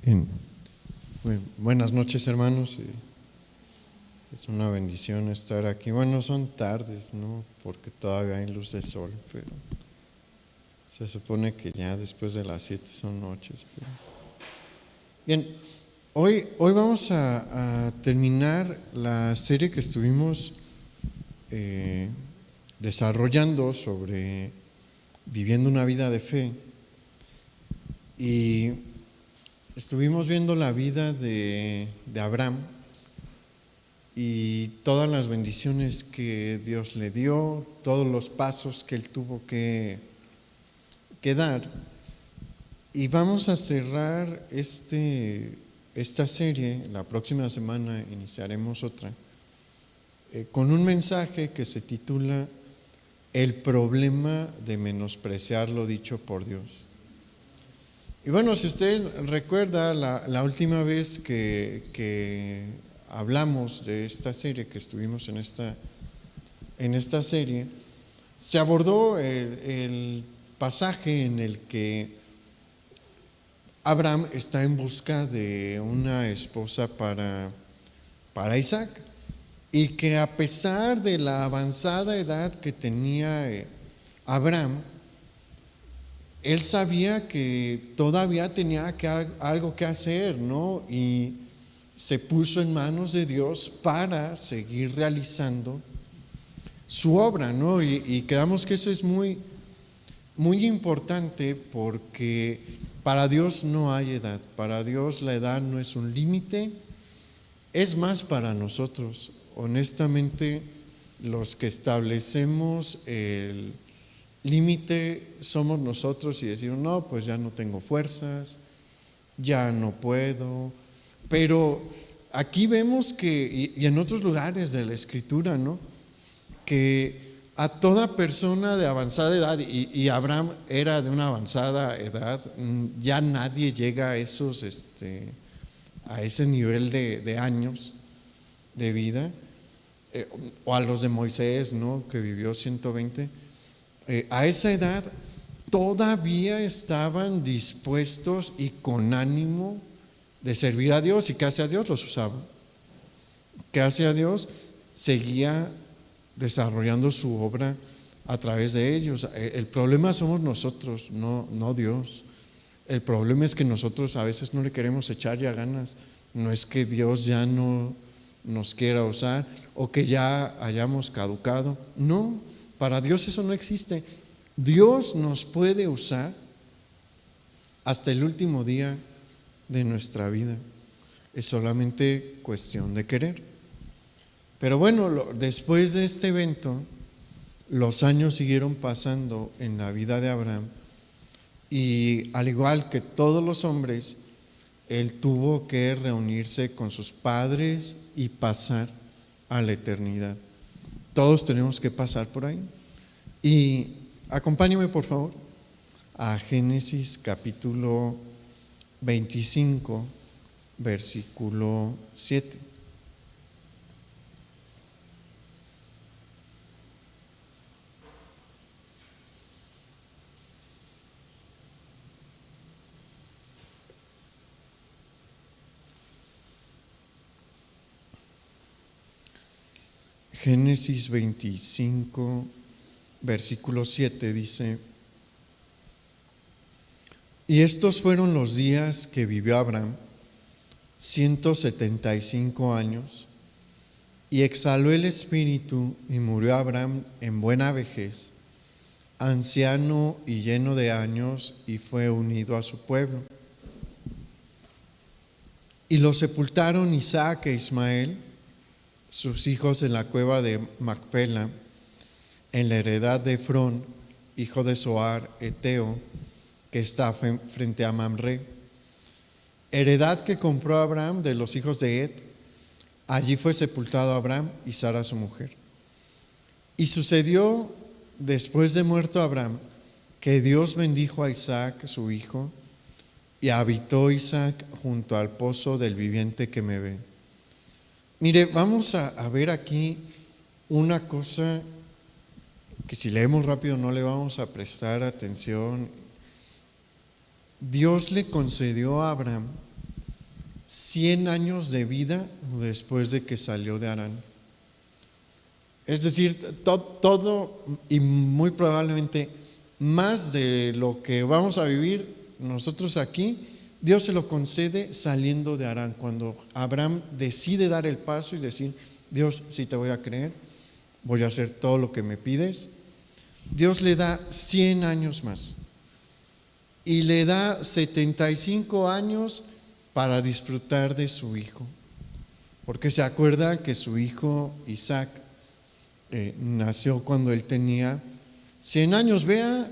Bien. Buenas noches, hermanos. Es una bendición estar aquí. Bueno, son tardes, ¿no? Porque todavía hay luz de sol, pero se supone que ya después de las 7 son noches. Bien, hoy vamos a terminar la serie que estuvimos desarrollando sobre viviendo una vida de fe. Y estuvimos viendo la vida de Abraham y todas las bendiciones que Dios le dio, todos los pasos que él tuvo que dar. Y vamos a cerrar esta serie, la próxima semana iniciaremos otra, con un mensaje que se titula El problema de menospreciar lo dicho por Dios. Y bueno, si usted recuerda la última vez que hablamos de esta serie, que estuvimos en esta serie, se abordó el pasaje en el que Abraham está en busca de una esposa para Isaac, y que a pesar de la avanzada edad que tenía Abraham, él sabía que todavía tenía algo que hacer, ¿no? Y se puso en manos de Dios para seguir realizando su obra, ¿no? Y quedamos que eso es muy, muy importante, porque para Dios no hay edad. Para Dios la edad no es un límite. Es más, para nosotros, honestamente, los que establecemos el límite somos nosotros y decimos, no, pues ya no tengo fuerzas, ya no puedo. Pero aquí vemos que, y en otros lugares de la Escritura, ¿no?, que a toda persona de avanzada edad, y Abraham era de una avanzada edad, ya nadie llega a a ese nivel de años de vida, o a los de Moisés, ¿no?, que vivió 120. A esa edad todavía estaban dispuestos y con ánimo de servir a Dios. ¿Y qué hacía Dios? Los usaba. ¿Qué hacía Dios? Seguía desarrollando su obra a través de ellos. El problema somos nosotros, no Dios. El problema es que nosotros a veces no le queremos echar ya ganas. No es que Dios ya no nos quiera usar o que ya hayamos caducado. No, para Dios eso no existe. Dios nos puede usar hasta el último día de nuestra vida. Es solamente cuestión de querer. Pero bueno, después de este evento, los años siguieron pasando en la vida de Abraham, y al igual que todos los hombres, él tuvo que reunirse con sus padres y pasar a la eternidad. Todos tenemos que pasar por ahí. Y acompáñame, por favor, a Génesis capítulo 25, versículo 7. Génesis 25, versículo 7 dice: Y estos fueron los días que vivió Abraham, 175 años, y exhaló el espíritu, y murió Abraham en buena vejez, anciano y lleno de años, y fue unido a su pueblo. Y lo sepultaron Isaac e Ismael, sus hijos, en la cueva de Macpela, en la heredad de Efrón, hijo de Zohar, eteo, que está frente a Mamre, heredad que compró Abraham de los hijos de Het. Allí fue sepultado Abraham y Sara su mujer. Y sucedió, después de muerto Abraham, que Dios bendijo a Isaac su hijo, y habitó Isaac junto al pozo del viviente que me ve. Mire, vamos a ver aquí una cosa que si leemos rápido no le vamos a prestar atención. Dios le concedió a Abraham 100 años de vida después de que salió de Harán. Es decir, todo y muy probablemente más de lo que vamos a vivir nosotros aquí, Dios se lo concede saliendo de Harán, cuando Abraham decide dar el paso y decir: Dios, si te voy a creer, voy a hacer todo lo que me pides. Dios le da 100 años más y le da 75 años para disfrutar de su hijo, porque se acuerda que su hijo Isaac nació cuando él tenía 100 años. Vea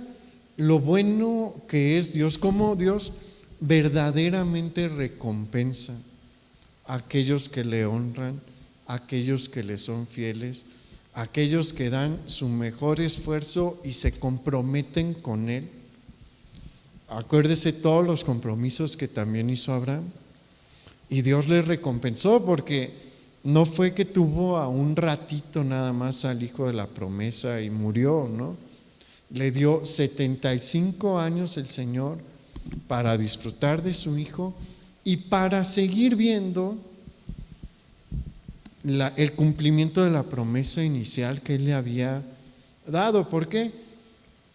lo bueno que es Dios, cómo Dios verdaderamente recompensa a aquellos que le honran, a aquellos que le son fieles, a aquellos que dan su mejor esfuerzo y se comprometen con Él. Acuérdese todos los compromisos que también hizo Abraham, y Dios le recompensó, porque no fue que tuvo a un ratito nada más al hijo de la promesa y murió, ¿no? Le dio 75 años el Señor para disfrutar de su hijo y para seguir viendo el cumplimiento de la promesa inicial que Él le había dado. ¿Por qué?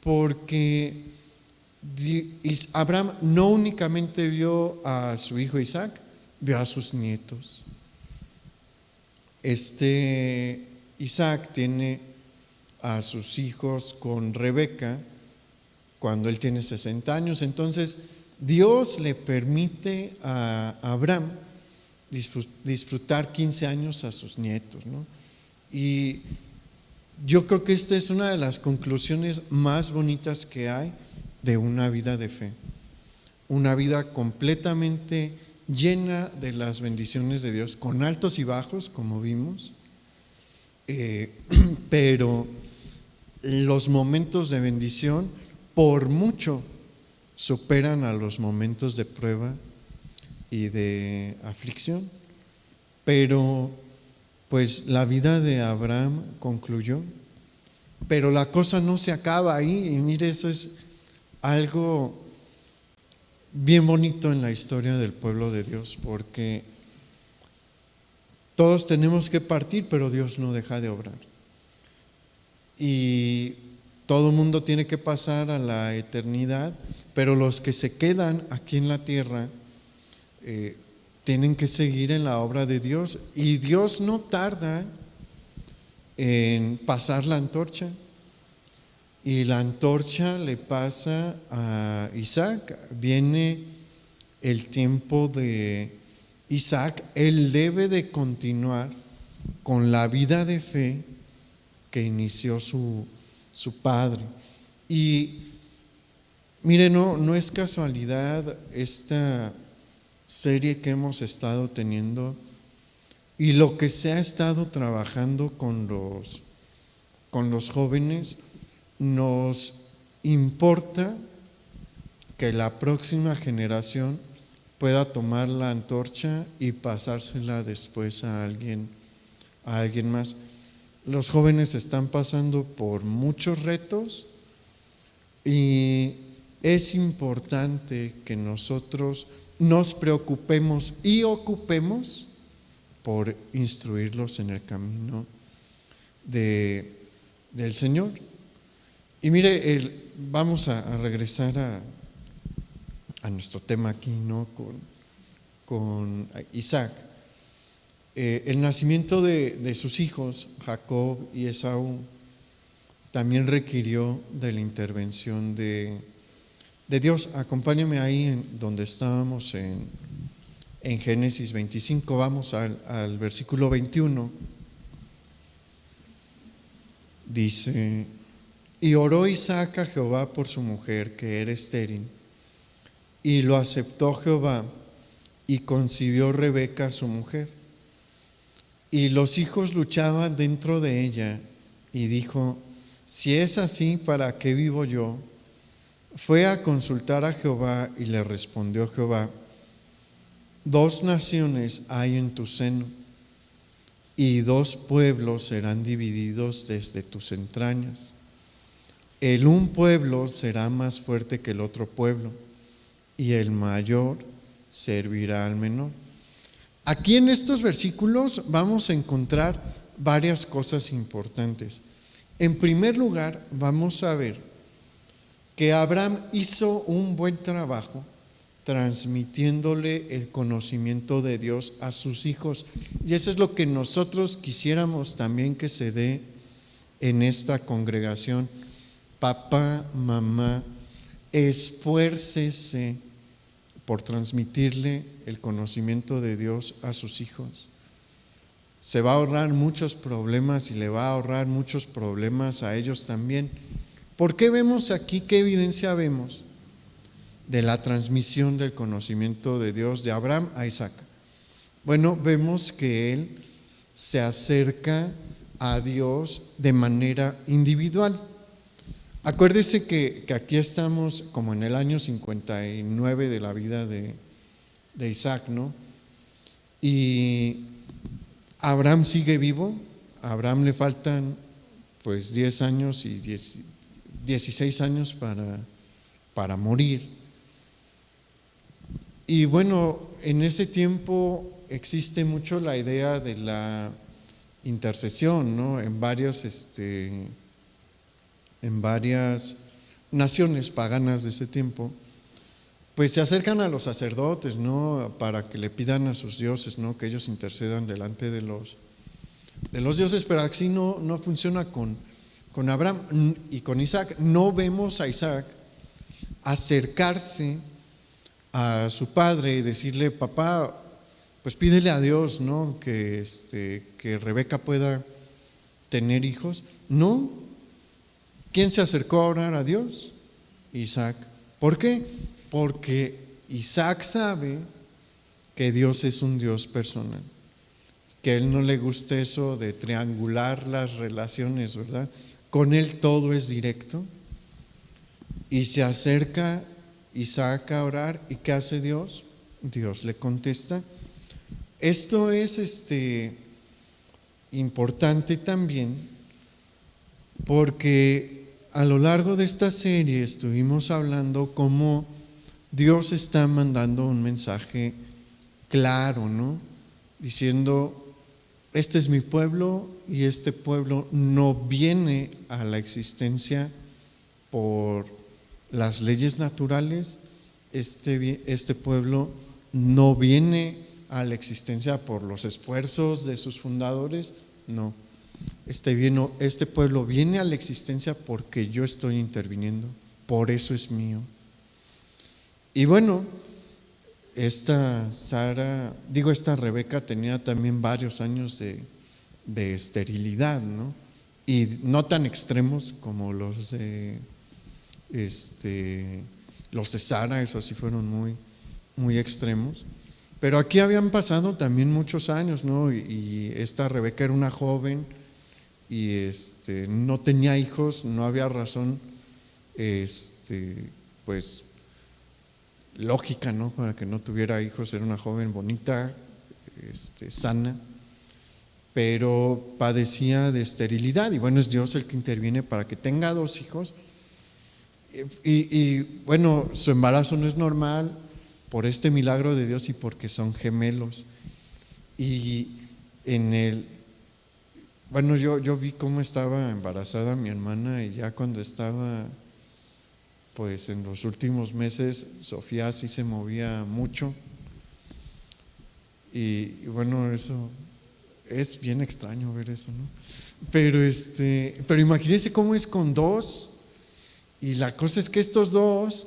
Porque Abraham no únicamente vio a su hijo Isaac, vio a sus nietos. Isaac tiene a sus hijos con Rebeca cuando él tiene 60 años. Entonces Dios le permite a Abraham disfrutar 15 años a sus nietos, ¿no? Y yo creo que esta es una de las conclusiones más bonitas que hay de una vida de fe, una vida completamente llena de las bendiciones de Dios, con altos y bajos, como vimos, pero los momentos de bendición por mucho superan a los momentos de prueba y de aflicción. Pero pues la vida de Abraham concluyó, pero la cosa no se acaba ahí. Y mire, eso es algo bien bonito en la historia del pueblo de Dios, porque todos tenemos que partir, pero Dios no deja de obrar. Y todo mundo tiene que pasar a la eternidad, pero los que se quedan aquí en la tierra tienen que seguir en la obra de Dios, y Dios no tarda en pasar la antorcha. Y la antorcha le pasa a Isaac. Viene el tiempo de Isaac. Él debe de continuar con la vida de fe que inició su padre. Y mire, no es casualidad esta serie que hemos estado teniendo y lo que se ha estado trabajando con los jóvenes. Nos importa que la próxima generación pueda tomar la antorcha y pasársela después a alguien más. Los jóvenes están pasando por muchos retos y es importante que nosotros nos preocupemos y ocupemos por instruirlos en el camino del Señor. Y mire, vamos a regresar a nuestro tema aquí, ¿no? Con Isaac. El nacimiento de sus hijos, Jacob y Esaú, también requirió de la intervención de Dios. Acompáñame ahí en donde estábamos en Génesis 25. Vamos al versículo 21. Dice: y oró Isaac a Jehová por su mujer, que era estéril, y lo aceptó Jehová, y concibió Rebeca su mujer. Y los hijos luchaban dentro de ella, y dijo: si es así, ¿para qué vivo yo? Fue a consultar a Jehová, y le respondió Jehová: 2 naciones hay en tu seno, y 2 pueblos serán divididos desde tus entrañas. El un pueblo será más fuerte que el otro pueblo, y el mayor servirá al menor. Aquí en estos versículos vamos a encontrar varias cosas importantes. En primer lugar, vamos a ver que Abraham hizo un buen trabajo transmitiéndole el conocimiento de Dios a sus hijos. Y eso es lo que nosotros quisiéramos también que se dé en esta congregación. Papá, mamá, esfuércese por transmitirle el conocimiento de Dios a sus hijos. Se va a ahorrar muchos problemas y le va a ahorrar muchos problemas a ellos también. ¿Por qué vemos aquí? ¿Qué evidencia vemos de la transmisión del conocimiento de Dios de Abraham a Isaac? Bueno, vemos que él se acerca a Dios de manera individual. Acuérdese que aquí estamos como en el año 59 de la vida de Isaac, ¿no? Y Abraham sigue vivo. A Abraham le faltan pues 10 años y 16 años para morir. Y bueno, en ese tiempo existe mucho la idea de la intercesión, ¿no? En varias naciones paganas de ese tiempo, pues se acercan a los sacerdotes, ¿no? Para que le pidan a sus dioses, ¿no? Que ellos intercedan delante de los dioses, pero así no funciona con Abraham y con Isaac. No vemos a Isaac acercarse a su padre y decirle: papá, pues pídele a Dios, ¿no? Que Rebeca pueda tener hijos. No. ¿Quién se acercó a orar a Dios? Isaac. ¿Por qué? Porque Isaac sabe que Dios es un Dios personal, que a él no le gusta eso de triangular las relaciones, ¿verdad? Con él todo es directo. Y se acerca Isaac a orar, ¿y qué hace Dios? Dios le contesta. Esto es importante también, porque a lo largo de esta serie estuvimos hablando cómo Dios está mandando un mensaje claro, ¿no? Diciendo: este es mi pueblo y este pueblo no viene a la existencia por las leyes naturales. Este pueblo no viene a la existencia por los esfuerzos de sus fundadores, no. Este pueblo viene a la existencia porque yo estoy interviniendo, por eso es mío. Y bueno, esta Rebeca tenía también varios años de esterilidad, ¿no? Y no tan extremos como los de Sara, esos sí fueron muy, muy extremos. Pero aquí habían pasado también muchos años, ¿no? Y esta Rebeca era una joven y no tenía hijos, no había razón pues lógica, ¿no? Para que no tuviera hijos. Era una joven bonita, sana, pero padecía de esterilidad, y bueno, es Dios el que interviene para que tenga 2 hijos. Y bueno, su embarazo no es normal por este milagro de Dios y porque son gemelos. Y bueno, yo vi cómo estaba embarazada mi hermana, y ya cuando estaba pues en los últimos meses, Sofía sí se movía mucho. Y bueno, eso es bien extraño ver eso, ¿no? Pero imagínense cómo es con 2. Y la cosa es que estos 2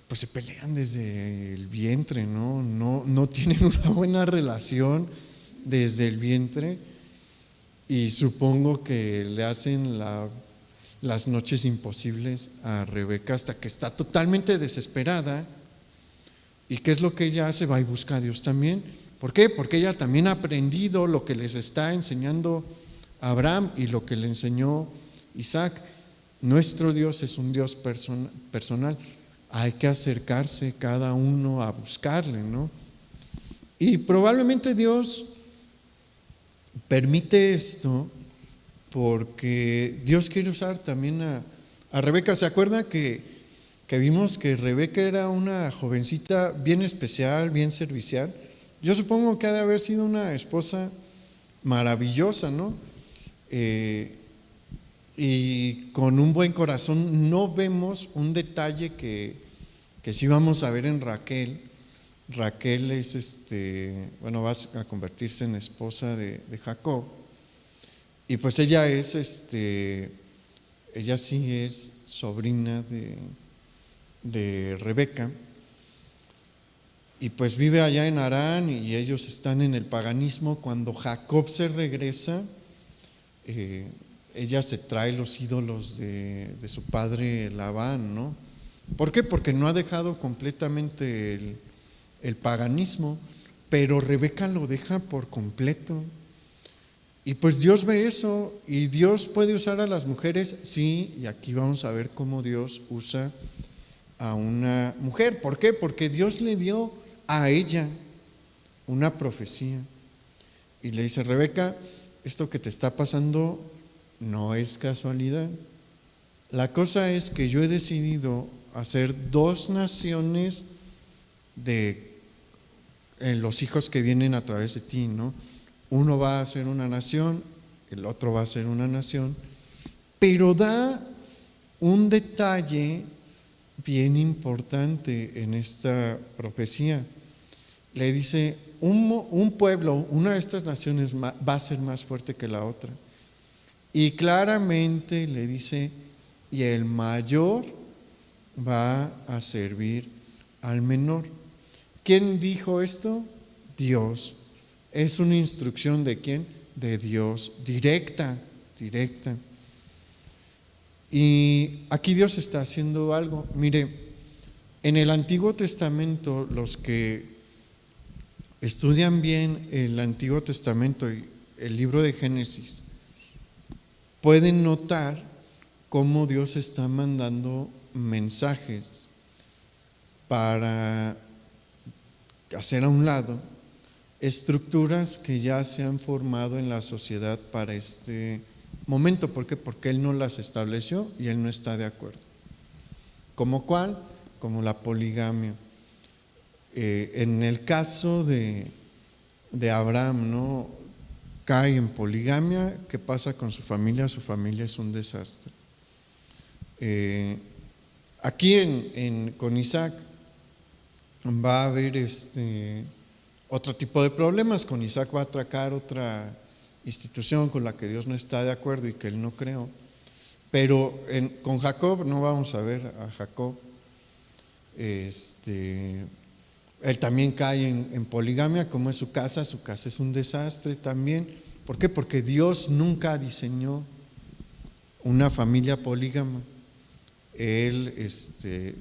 pues se pelean desde el vientre, ¿no? No tienen una buena relación desde el vientre, y supongo que le hacen las noches imposibles a Rebeca hasta que está totalmente desesperada. ¿Y qué es lo que ella hace? Va y busca a Dios también. ¿Por qué? Porque ella también ha aprendido lo que les está enseñando Abraham y lo que le enseñó Isaac. Nuestro Dios es un Dios personal. Hay que acercarse cada uno a buscarle, ¿no? Y probablemente Dios permite esto porque Dios quiere usar también a Rebeca. ¿Se acuerda que vimos que Rebeca era una jovencita bien especial, bien servicial? Yo supongo que ha de haber sido una esposa maravillosa, ¿no? Y con un buen corazón. No vemos un detalle que sí vamos a ver en Raquel. Raquel es va a convertirse en esposa de Jacob, y pues ella sí es sobrina de Rebeca, y pues vive allá en Harán, y ellos están en el paganismo. Cuando Jacob se regresa, ella se trae los ídolos de su padre Labán, ¿no? ¿Por qué? Porque no ha dejado completamente el paganismo, pero Rebeca lo deja por completo. Y pues Dios ve eso, y Dios puede usar a las mujeres, sí, y aquí vamos a ver cómo Dios usa a una mujer. ¿Por qué? Porque Dios le dio a ella una profecía y le dice: Rebeca, esto que te está pasando no es casualidad. La cosa es que yo he decidido hacer 2 naciones en los hijos que vienen a través de ti, ¿no? Uno va a ser una nación, el otro va a ser una nación, pero da un detalle bien importante en esta profecía. Le dice: un pueblo, una de estas naciones va a ser más fuerte que la otra. Y claramente le dice: y el mayor va a servir al menor. ¿Quién dijo esto? Dios. ¿Es una instrucción de quién? De Dios, directa. Y aquí Dios está haciendo algo. Mire, en el Antiguo Testamento, los que estudian bien el Antiguo Testamento y el libro de Génesis, pueden notar cómo Dios está mandando mensajes para hacer a un lado estructuras que ya se han formado en la sociedad para este momento. ¿Por qué? Porque Él no las estableció y Él no está de acuerdo. ¿Como cuál? Como la poligamia. En el caso de Abraham, ¿no? Cae en poligamia. ¿Qué pasa con su familia? Su familia es un desastre. Aquí con Isaac va a haber otro tipo de problemas. Con Isaac va a atracar otra institución con la que Dios no está de acuerdo y que Él no creó. Pero con Jacob no vamos a ver a Jacob. Él también cae en poligamia, como es su casa es un desastre también. ¿Por qué? Porque Dios nunca diseñó una familia polígama. Él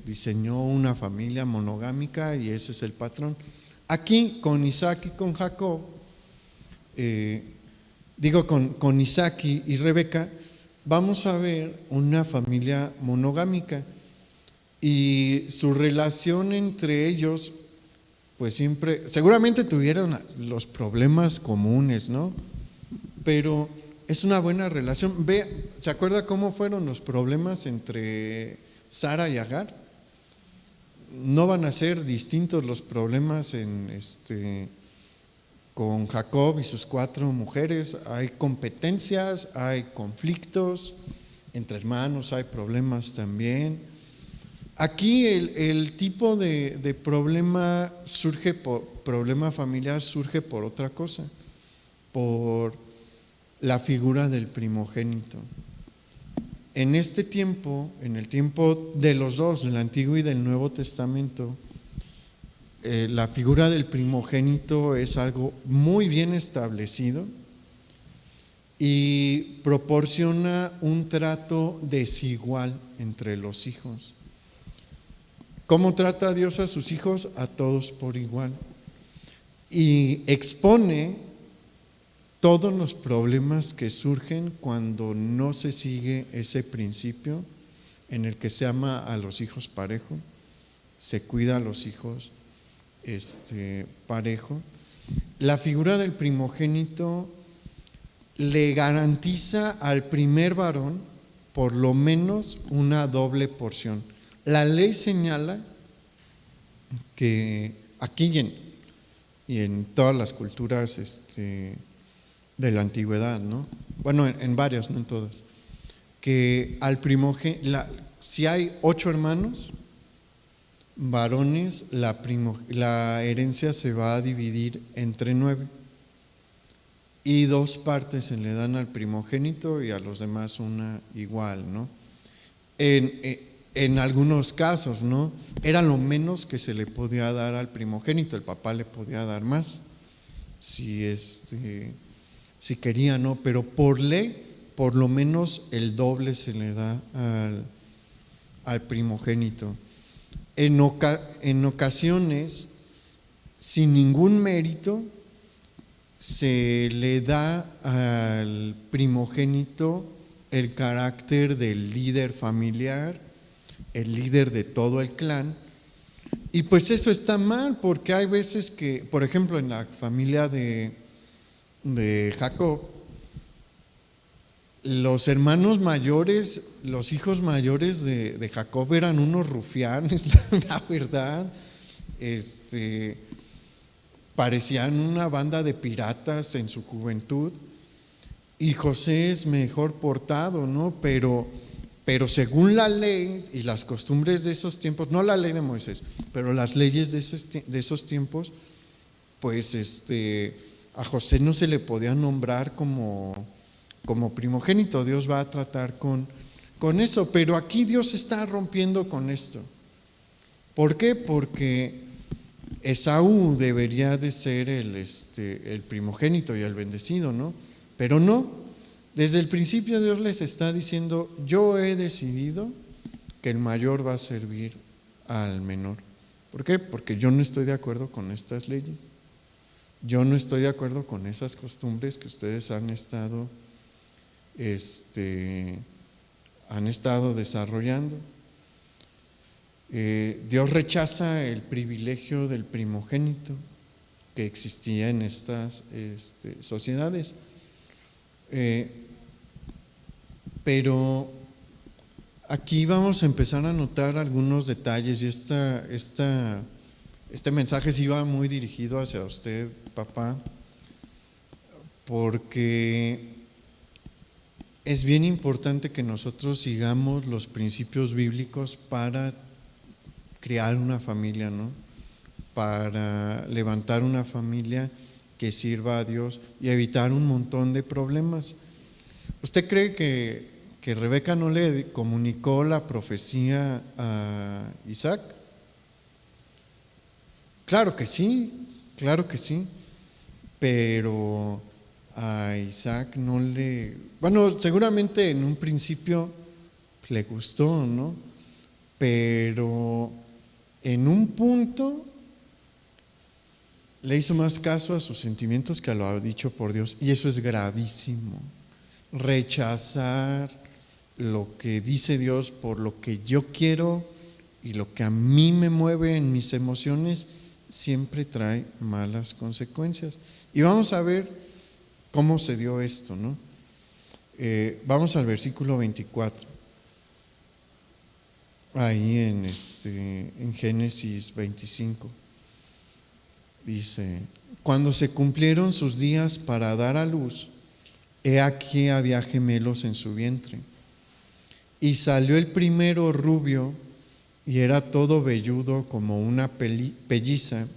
diseñó una familia monogámica y ese es el patrón. Aquí con Isaac y con Jacob, con Isaac y Rebeca, vamos a ver una familia monogámica, y su relación entre ellos, pues seguramente tuvieron los problemas comunes, ¿no? Pero es una buena relación. ¿Se acuerda cómo fueron los problemas entre Sara y Agar? No van a ser distintos los problemas con Jacob y sus 4 mujeres. Hay competencias, hay conflictos entre hermanos, hay problemas también. Aquí el tipo de problema problema familiar surge por otra cosa, por la figura del primogénito. En este tiempo, en el tiempo de los dos, del Antiguo y del Nuevo Testamento, la figura del primogénito es algo muy bien establecido y proporciona un trato desigual entre los hijos. ¿Cómo trata Dios a sus hijos? A todos por igual. Y expone todos los problemas que surgen cuando no se sigue ese principio en el que se ama a los hijos parejo, se cuida a los hijos parejo. La figura del primogénito le garantiza al primer varón por lo menos una doble porción. La ley señala que aquí y en todas las culturas de la antigüedad, ¿no? Bueno, en varias, no en todas. Que al primogénito, si hay 8 hermanos varones, la herencia se va a dividir entre 9. Y 2 partes se le dan al primogénito y a los demás una igual, ¿no? En algunos casos, ¿no? Era lo menos que se le podía dar al primogénito, el papá le podía dar más, si quería, ¿no? Pero por ley, por lo menos el doble se le da al primogénito. En ocasiones, sin ningún mérito, se le da al primogénito el carácter del líder familiar, el líder de todo el clan. Y pues eso está mal, porque hay veces que, por ejemplo, en la familia de Jacob, los hermanos mayores, los hijos mayores de Jacob eran unos rufianes, la verdad. Parecían una banda de piratas en su juventud, y José es mejor portado, ¿no? Pero según la ley y las costumbres de esos tiempos, no la ley de Moisés, pero las leyes de esos tiempos, pues a José no se le podía nombrar como primogénito. Dios va a tratar con eso, pero aquí Dios está rompiendo con esto. ¿Por qué? Porque Esaú debería de ser el primogénito y el bendecido, ¿no? Pero no, desde el principio Dios les está diciendo: yo he decidido que el mayor va a servir al menor. ¿Por qué? Porque yo no estoy de acuerdo con estas leyes, yo no estoy de acuerdo con esas costumbres que ustedes han estado desarrollando. Dios rechaza el privilegio del primogénito que existía en estas sociedades. Pero aquí vamos a empezar a notar algunos detalles, y este mensaje sí va muy dirigido hacia usted, papá, porque es bien importante que nosotros sigamos los principios bíblicos para crear una familia, ¿no? Para levantar una familia que sirva a Dios y evitar un montón de problemas. ¿Usted cree que Rebeca no le comunicó la profecía a Isaac? Claro que sí, pero a Isaac no le… Bueno, seguramente en un principio le gustó, ¿no? Pero en un punto le hizo más caso a sus sentimientos que a lo dicho por Dios, y eso es gravísimo. Rechazar lo que dice Dios por lo que yo quiero y lo que a mí me mueve en mis emociones siempre trae malas consecuencias. Y vamos a ver cómo se dio esto, ¿no? Vamos al versículo 24. Ahí en Génesis 25 dice: cuando se cumplieron sus días para dar a luz, he aquí había gemelos en su vientre. Y salió el primero rubio, y era todo velludo como una pelliza,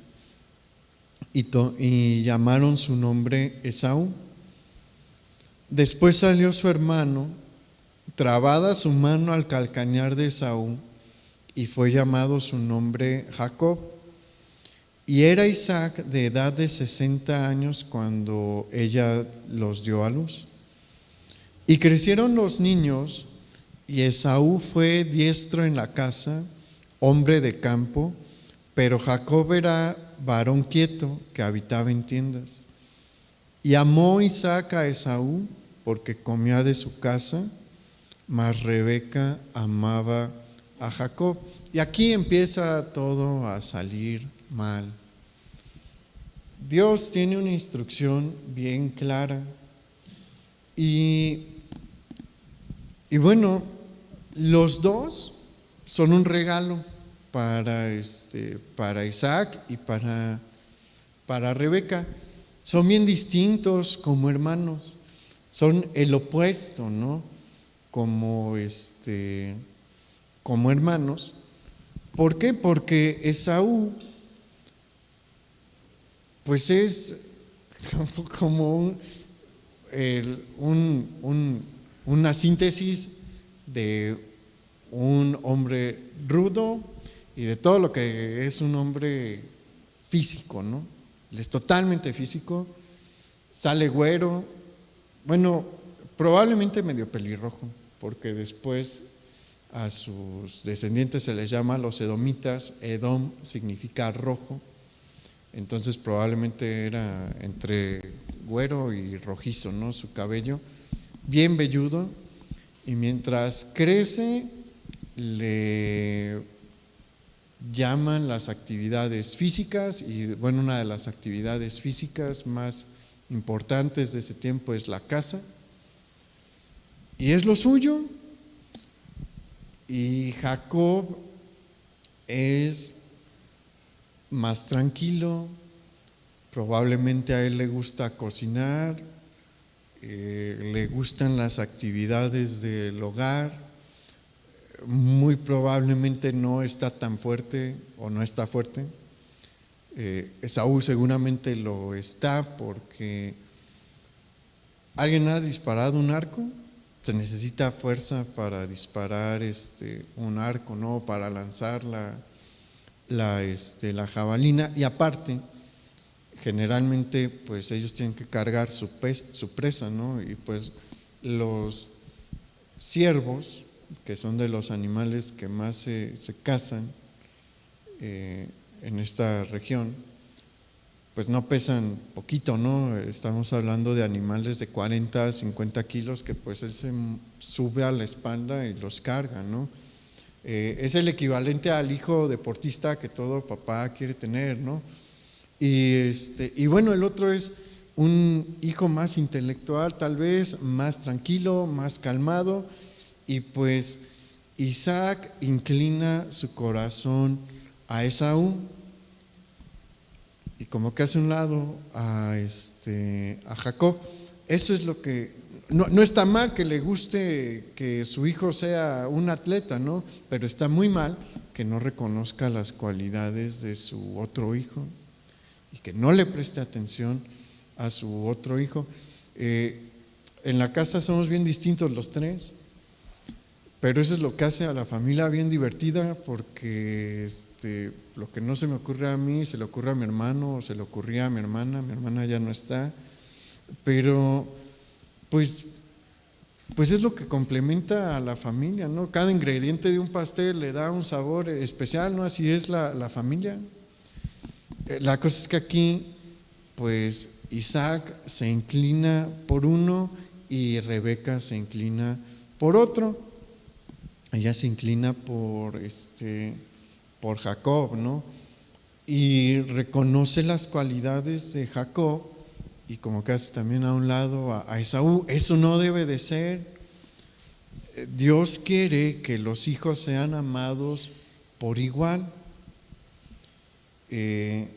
y llamaron su nombre Esaú. Después salió su hermano, trabada su mano al calcañar de Esaú, y fue llamado su nombre Jacob. Y era Isaac de edad de 60 años cuando ella los dio a luz. Y crecieron los niños, y Esaú fue diestro en la casa, hombre de campo, pero Jacob era varón quieto que habitaba en tiendas. Y amó Isaac a Esaú porque comía de su casa, mas Rebeca amaba a Jacob. Y aquí empieza todo a salir mal. Dios tiene una instrucción bien clara, y bueno, los dos son un regalo para Isaac y para para Rebeca. Son bien distintos como hermanos, son el opuesto, ¿no? Como como hermanos. ¿Por qué? Porque Esaú pues es como una síntesis de un hombre rudo y de todo lo que es un hombre físico, ¿no? Él es totalmente físico, sale güero, bueno, probablemente medio pelirrojo, porque después a sus descendientes se les llama los edomitas. Edom significa rojo, entonces probablemente era entre güero y rojizo, ¿no? Su cabello bien velludo, y mientras crece le llaman las actividades físicas, y bueno, una de las actividades físicas más importantes de ese tiempo es la caza, y es lo suyo. Y Jacob es más tranquilo, probablemente a él le gusta cocinar, le gustan las actividades del hogar, muy probablemente no está tan fuerte o no está fuerte. Esaú seguramente lo está, porque ¿alguien ha disparado un arco? Se necesita fuerza para disparar un arco, ¿no? Para lanzar la jabalina, y aparte generalmente pues ellos tienen que cargar su presa, ¿no? Y pues los ciervos, que son de los animales que más se cazan en esta región, pues no pesan poquito, ¿no? Estamos hablando de animales de 40 a 50 kilos que pues él se sube a la espalda y los carga, ¿no? Es el equivalente al hijo deportista que todo papá quiere tener, ¿no? Y bueno, el otro es un hijo más intelectual, tal vez, más tranquilo, más calmado, y pues Isaac inclina su corazón a Esaú, y como que hace un lado a Jacob. Eso es lo que no está mal, que le guste que su hijo sea un atleta, ¿no? Pero está muy mal que no reconozca las cualidades de su otro hijo y que no le preste atención a su otro hijo. En la casa somos bien distintos los tres, pero eso es lo que hace a la familia bien divertida, porque lo que no se me ocurre a mí se le ocurre a mi hermano, o se le ocurría a mi hermana ya no está, pero pues es lo que complementa a la familia, ¿no? Cada ingrediente de un pastel le da un sabor especial, ¿no? Así es la familia. La cosa es que aquí pues Isaac se inclina por uno y Rebeca se inclina por otro. Ella se inclina por Jacob, ¿no? Y reconoce las cualidades de Jacob, y como que hace también a un lado a Esaú. Eso no debe de ser. Dios quiere que los hijos sean amados por igual. El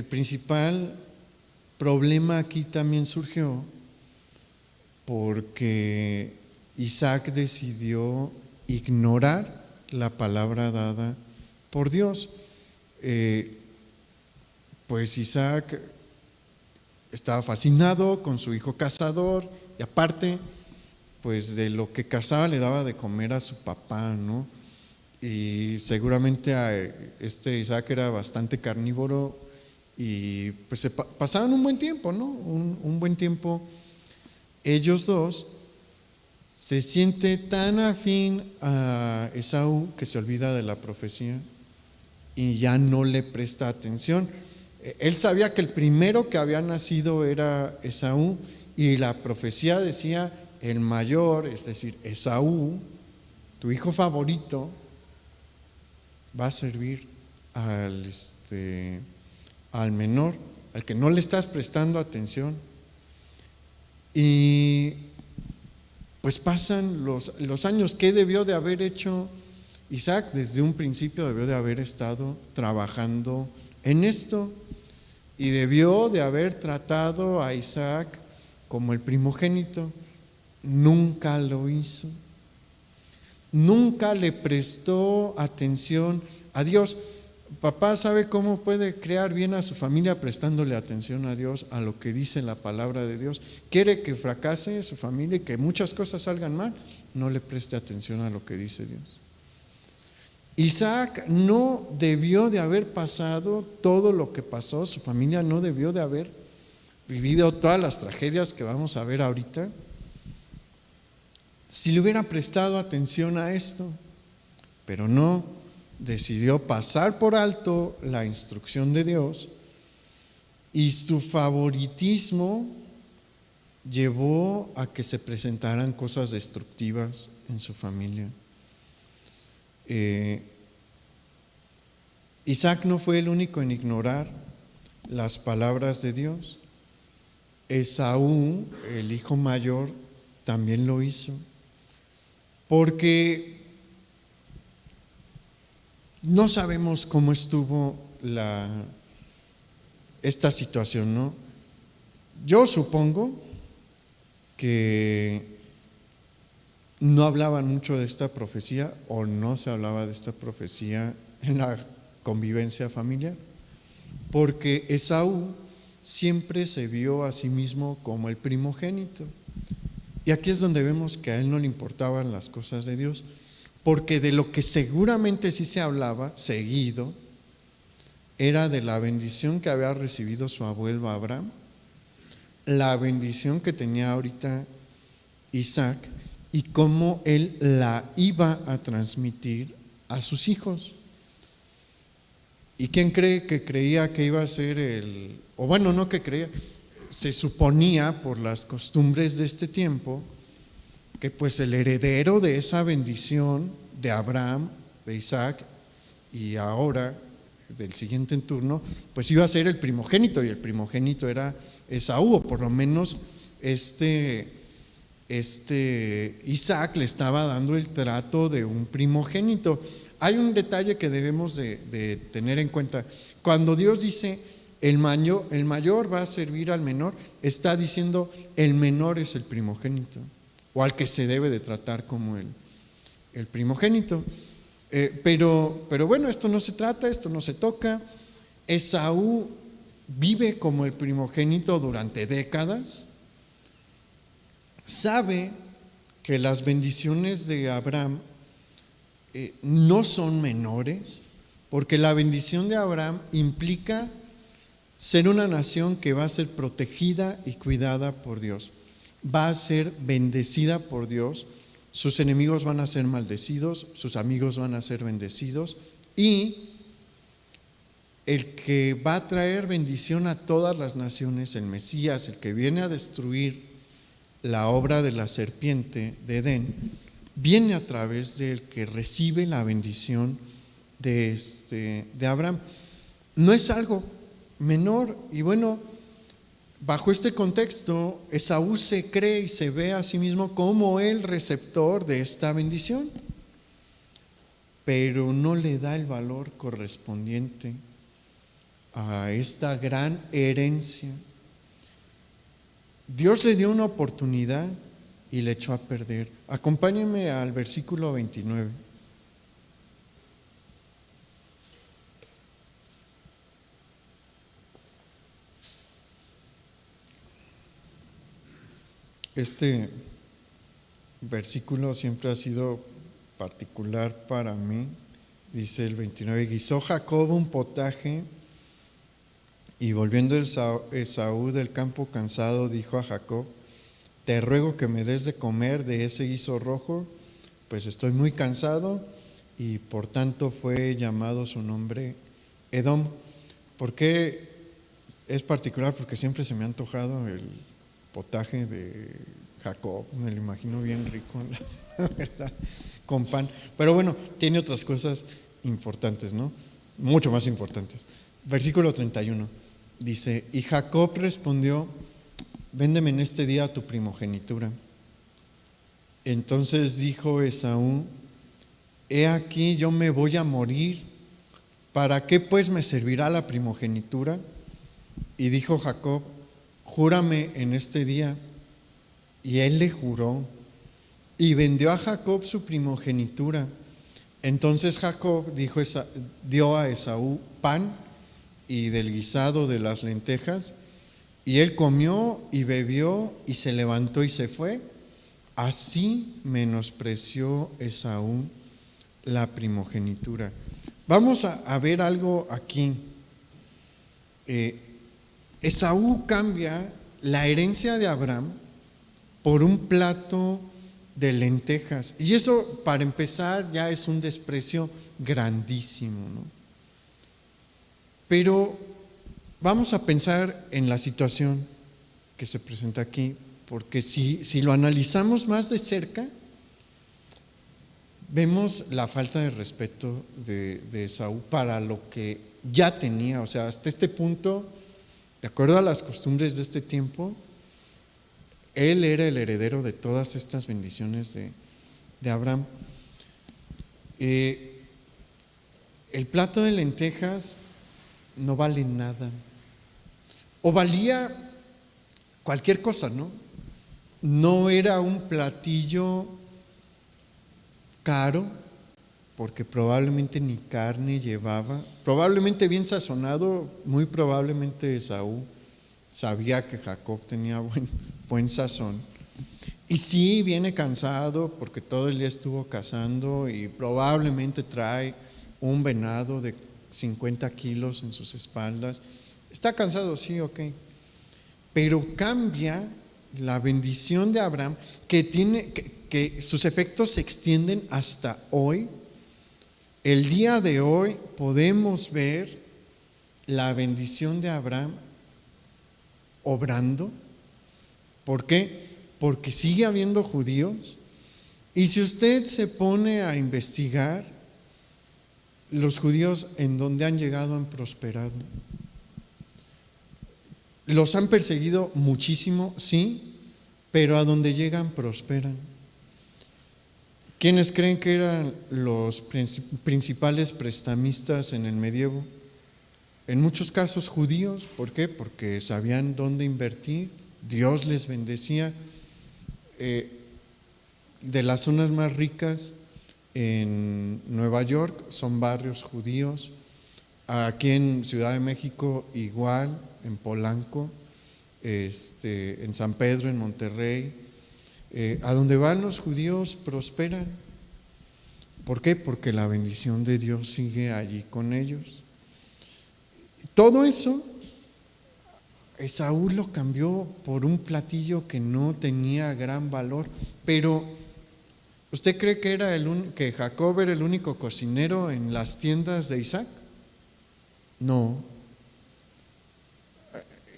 principal problema aquí también surgió porque Isaac decidió ignorar la palabra dada por Dios. Pues Isaac estaba fascinado con su hijo cazador, y aparte pues de lo que cazaba le daba de comer a su papá, ¿no? Y seguramente Isaac era bastante carnívoro, y pues se pasaban un buen tiempo, ¿no? Un buen tiempo ellos dos. Se siente tan afín a Esaú que se olvida de la profecía y ya no le presta atención. Él sabía que el primero que había nacido era Esaú, y la profecía decía: el mayor, es decir, Esaú, tu hijo favorito, va a servir al menor, al que no le estás prestando atención. Y pues pasan los años. ¿Qué debió de haber hecho Isaac? Desde un principio debió de haber estado trabajando en esto, y debió de haber tratado a Isaac como el primogénito. Nunca lo hizo. Nunca le prestó atención a Dios. Papá sabe cómo puede crear bien a su familia prestándole atención a Dios, a lo que dice la palabra de Dios. Quiere que fracase su familia y que muchas cosas salgan mal, no le preste atención a lo que dice Dios. Isaac no debió de haber pasado todo lo que pasó, su familia no debió de haber vivido todas las tragedias que vamos a ver ahorita, si le hubiera prestado atención a esto, pero no, decidió pasar por alto la instrucción de Dios y su favoritismo llevó a que se presentaran cosas destructivas en su familia. Isaac no fue el único en ignorar las palabras de Dios. Esaú, el hijo mayor, también lo hizo, porque no sabemos cómo estuvo esta situación, ¿no? Yo supongo que no hablaban mucho de esta profecía o no se hablaba de esta profecía en la convivencia familiar, porque Esaú siempre se vio a sí mismo como el primogénito. Y aquí es donde vemos que a él no le importaban las cosas de Dios, porque de lo que seguramente sí se hablaba seguido era de la bendición que había recibido su abuelo Abraham, la bendición que tenía ahorita Isaac y cómo él la iba a transmitir a sus hijos. ¿Y quién cree que creía que iba a ser no que creía, se suponía por las costumbres de este tiempo que pues el heredero de esa bendición de Abraham, de Isaac y ahora del siguiente en turno, pues iba a ser el primogénito, y el primogénito era Esaú, o por lo menos Isaac le estaba dando el trato de un primogénito. Hay un detalle que debemos de tener en cuenta. Cuando Dios dice el mayor va a servir al menor, está diciendo el menor es el primogénito, o al que se debe de tratar como el primogénito. Pero bueno, esto no se trata, esto no se toca. Esaú vive como el primogénito durante décadas, sabe que las bendiciones de Abraham no son menores, porque la bendición de Abraham implica ser una nación que va a ser protegida y cuidada por Dios, va a ser bendecida por Dios, sus enemigos van a ser maldecidos, sus amigos van a ser bendecidos, y el que va a traer bendición a todas las naciones, el Mesías, el que viene a destruir la obra de la serpiente de Edén, viene a través del que recibe la bendición de Abraham. No es algo menor, y bueno, bajo este contexto, Esaú se cree y se ve a sí mismo como el receptor de esta bendición, pero no le da el valor correspondiente a esta gran herencia. Dios le dio una oportunidad y le echó a perder. Acompáñenme al versículo 29. Este versículo siempre ha sido particular para mí. Dice el 29: guisó Jacob un potaje, y volviendo Esaú del campo cansado, dijo a Jacob: te ruego que me des de comer de ese guiso rojo, pues estoy muy cansado. Y por tanto fue llamado su nombre Edom. ¿Por qué es particular? Porque siempre se me ha antojado el potaje de Jacob, me lo imagino bien rico, la verdad, con pan. Pero bueno, tiene otras cosas importantes, ¿no? Mucho más importantes. Versículo 31 dice: y Jacob respondió: véndeme en este día tu primogenitura. Entonces dijo Esaú: he aquí, yo me voy a morir, ¿para qué pues me servirá la primogenitura? Y dijo Jacob: júrame en este día. Y él le juró, y vendió a Jacob su primogenitura. Entonces Jacob dio a Esaú pan y del guisado de las lentejas, y él comió y bebió y se levantó y se fue. Así menospreció Esaú la primogenitura. Vamos a ver algo aquí. Esaú cambia la herencia de Abraham por un plato de lentejas. Y eso, para empezar, ya es un desprecio grandísimo, ¿no? Pero vamos a pensar en la situación que se presenta aquí, porque si lo analizamos más de cerca, vemos la falta de respeto de Esaú para lo que ya tenía. O sea, hasta este punto, de acuerdo a las costumbres de este tiempo, él era el heredero de todas estas bendiciones de Abraham. El plato de lentejas no vale nada, o valía cualquier cosa, ¿no? No era un platillo caro, porque probablemente ni carne llevaba, probablemente bien sazonado. Muy probablemente Esaú sabía que Jacob tenía buen sazón, y sí viene cansado porque todo el día estuvo cazando y probablemente trae un venado de 50 kilos en sus espaldas. Está cansado, sí, ok, pero cambia la bendición de Abraham, que sus efectos se extienden hasta hoy. El día de hoy podemos ver la bendición de Abraham obrando. ¿Por qué? Porque sigue habiendo judíos, y si usted se pone a investigar, los judíos en donde han llegado han prosperado. Los han perseguido muchísimo, sí, pero a donde llegan prosperan. ¿Quiénes creen que eran los principales prestamistas en el medievo? En muchos casos judíos. ¿Por qué? Porque sabían dónde invertir, Dios les bendecía. De las zonas más ricas en Nueva York son barrios judíos. Aquí en Ciudad de México igual, en Polanco, en San Pedro, en Monterrey. A donde van los judíos prosperan. ¿Por qué? Porque la bendición de Dios sigue allí con ellos. Todo eso Esaú lo cambió por un platillo que no tenía gran valor. Pero ¿usted cree que Jacob era el único cocinero en las tiendas de Isaac? No.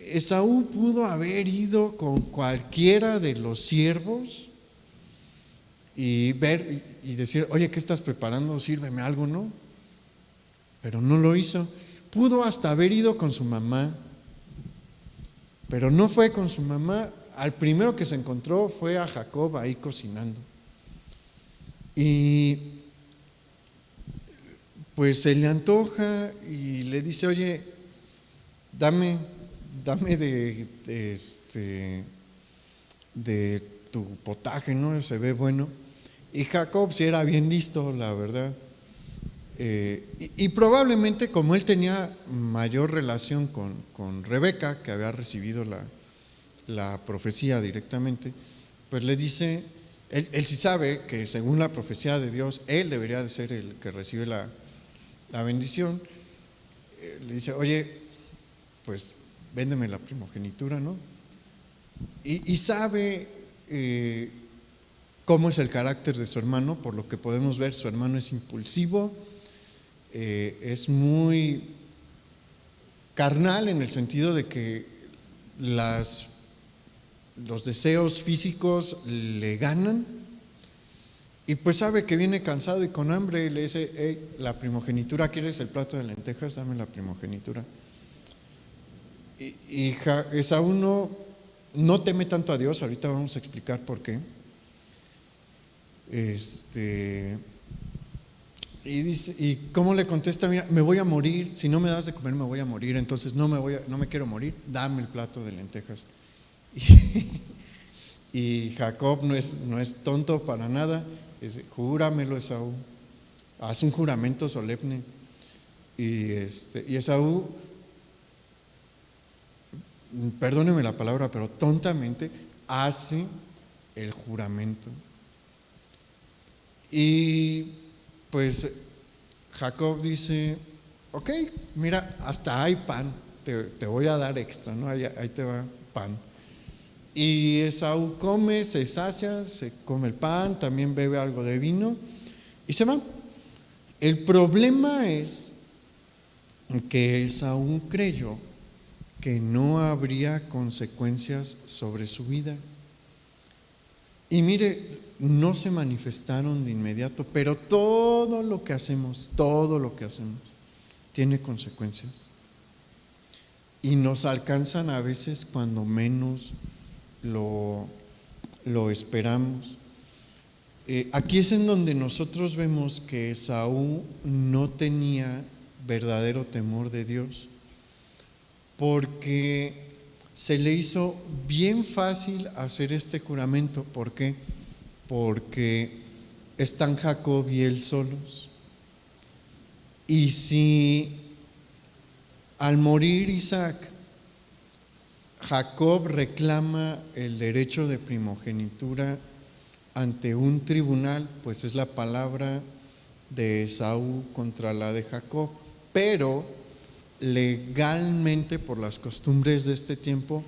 Esaú pudo haber ido con cualquiera de los siervos y ver y decir: oye, ¿qué estás preparando? Sírveme algo, ¿no? Pero no lo hizo. Pudo hasta haber ido con su mamá, pero no fue con su mamá. Al primero que se encontró fue a Jacob ahí cocinando. Y pues se le antoja y le dice: oye, dame de tu potaje, ¿no? Se ve bueno. Y Jacob sí era bien listo, la verdad. Y probablemente, como él tenía mayor relación con Rebeca, que había recibido la profecía directamente, pues le dice, él sí sabe que según la profecía de Dios, él debería de ser el que recibe la bendición. Le dice: oye, pues véndeme la primogenitura, ¿no? Y sabe cómo es el carácter de su hermano. Por lo que podemos ver, su hermano es impulsivo, es muy carnal en el sentido de que los deseos físicos le ganan, y pues sabe que viene cansado y con hambre, y le dice: hey, la primogenitura, ¿quieres el plato de lentejas? Dame la primogenitura. Y Esaú no teme tanto a Dios. Ahorita vamos a explicar por qué. Y dice, ¿y cómo le contesta? Mira, me voy a morir, si no me das de comer me voy a morir, entonces no me quiero morir, dame el plato de lentejas. Y Jacob no es tonto para nada, dice, júramelo, Esaú, haz un juramento solemne. Y Esaú, perdóneme la palabra, pero tontamente hace el juramento. Y pues Jacob dice, ok, mira, hasta hay pan, te voy a dar extra, ¿no? Ahí te va pan. Y Esaú come, se sacia, se come el pan, también bebe algo de vino y se va. El problema es que Esaú creyó que no habría consecuencias sobre su vida. Y mire, no se manifestaron de inmediato, pero todo lo que hacemos tiene consecuencias. Y nos alcanzan a veces cuando menos lo esperamos. Aquí es en donde nosotros vemos que Esaú no tenía verdadero temor de Dios, porque se le hizo bien fácil hacer este juramento. ¿Por qué? Porque están Jacob y él solos. Y si al morir Isaac, Jacob reclama el derecho de primogenitura ante un tribunal, pues es la palabra de Esaú contra la de Jacob, pero legalmente, por las costumbres de este tiempo,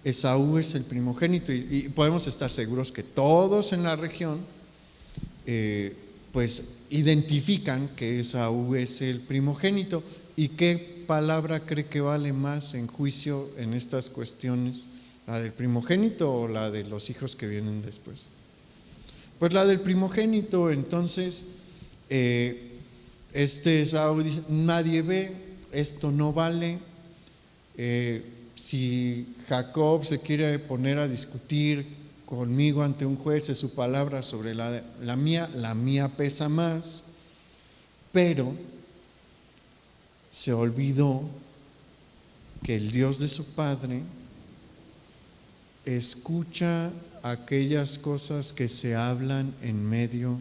Esaú es el primogénito, y podemos estar seguros que todos en la región pues identifican que Esaú es el primogénito. ¿Y qué palabra cree que vale más en juicio en estas cuestiones? ¿La del primogénito o la de los hijos que vienen después? Pues la del primogénito. Entonces Esaú dice, nadie ve, esto no vale. Si Jacob se quiere poner a discutir conmigo ante un juez, es su palabra sobre la mía pesa más. Pero se olvidó que el Dios de su padre escucha aquellas cosas que se hablan en medio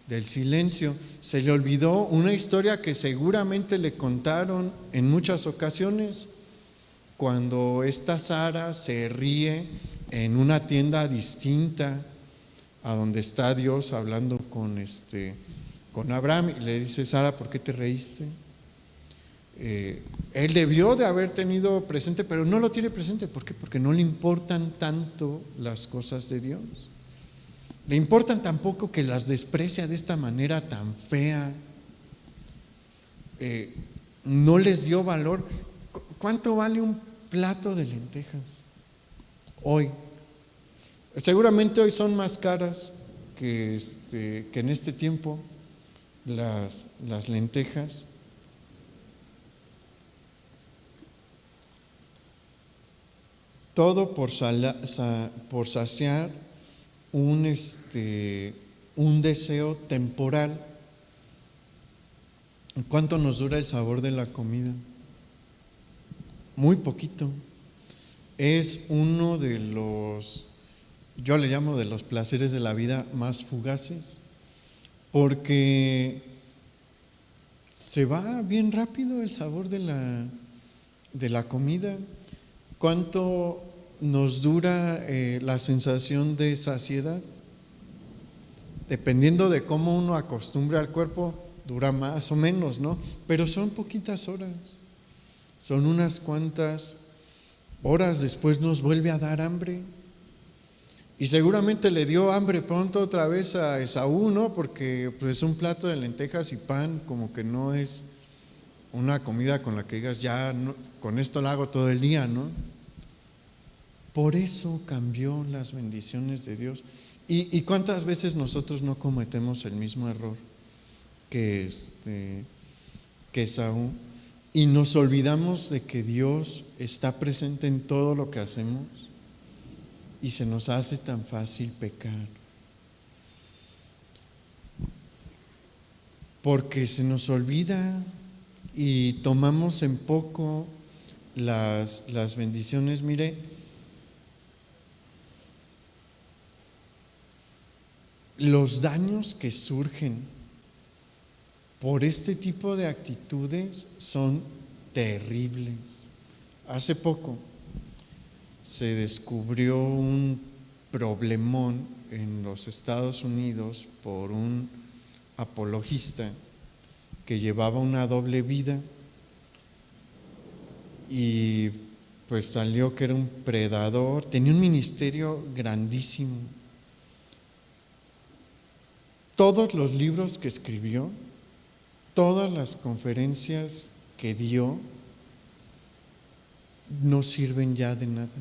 del silencio. Se le olvidó una historia que seguramente le contaron en muchas ocasiones, cuando esta Sara se ríe en una tienda distinta a donde está Dios hablando con Abraham, y le dice, Sara, ¿por qué te reíste? Él debió de haber tenido presente, pero no lo tiene presente. ¿Por qué? Porque no le importan tanto las cosas de Dios. Le importan tampoco que las desprecia de esta manera tan fea. No les dio valor. ¿Cuánto vale un plato de lentejas hoy? Seguramente hoy son más caras que en este tiempo las lentejas. Todo por saciar un deseo temporal. ¿Cuánto nos dura el sabor de la comida? Muy poquito. Es uno de los, yo le llamo, de los placeres de la vida más fugaces, porque se va bien rápido el sabor de la comida. ¿Cuánto nos dura la sensación de saciedad? Dependiendo de cómo uno acostumbre al cuerpo, dura más o menos, ¿no? Pero son poquitas horas, son unas cuantas horas. Después nos vuelve a dar hambre, y seguramente le dio hambre pronto otra vez a Esaú, ¿no? Porque pues un plato de lentejas y pan como que no es una comida con la que digas, ya no, con esto la hago todo el día, ¿no? Por eso cambió las bendiciones de Dios. ¿Y cuántas veces nosotros no cometemos el mismo error que Esaú? Y nos olvidamos de que Dios está presente en todo lo que hacemos, y se nos hace tan fácil pecar. porque se nos olvida y tomamos en poco las bendiciones. Mire, los daños que surgen por este tipo de actitudes son terribles. Hace poco se descubrió un problemón en los Estados Unidos por un apologista que llevaba una doble vida y pues salió que era un predador, tenía un ministerio grandísimo. Todos los libros que escribió, todas las conferencias que dio, no sirven ya de nada.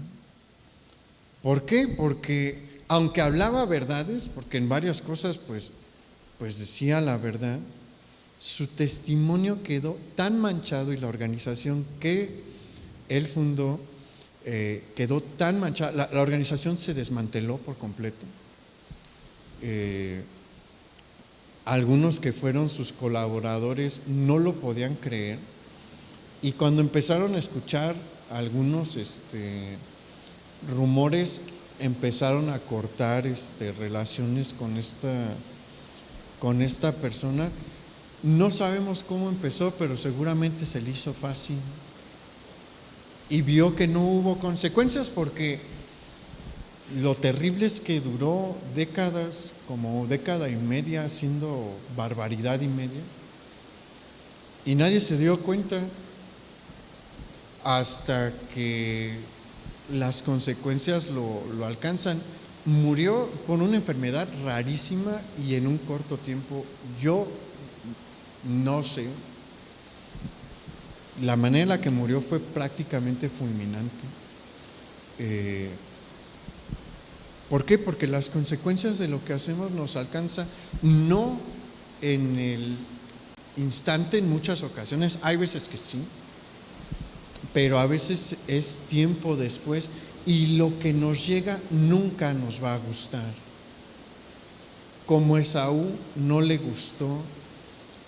¿Por qué? Porque aunque hablaba verdades, porque en varias cosas pues decía la verdad, su testimonio quedó tan manchado y la organización que él fundó quedó tan manchada, la organización se desmanteló por completo. Algunos que fueron sus colaboradores no lo podían creer, y cuando empezaron a escuchar algunos rumores, empezaron a cortar relaciones con esta persona. No sabemos cómo empezó, pero seguramente se le hizo fácil y vio que no hubo consecuencias, porque lo terrible es que duró décadas, como década y media, haciendo barbaridad y media, y nadie se dio cuenta hasta que las consecuencias lo alcanzan. Murió por una enfermedad rarísima y en un corto tiempo. Yo no sé, la manera en la que murió fue prácticamente fulminante. ¿Por qué? Porque las consecuencias de lo que hacemos nos alcanza no en el instante, en muchas ocasiones, hay veces que sí, pero a veces es tiempo después, y lo que nos llega nunca nos va a gustar. Como Esaú no le gustó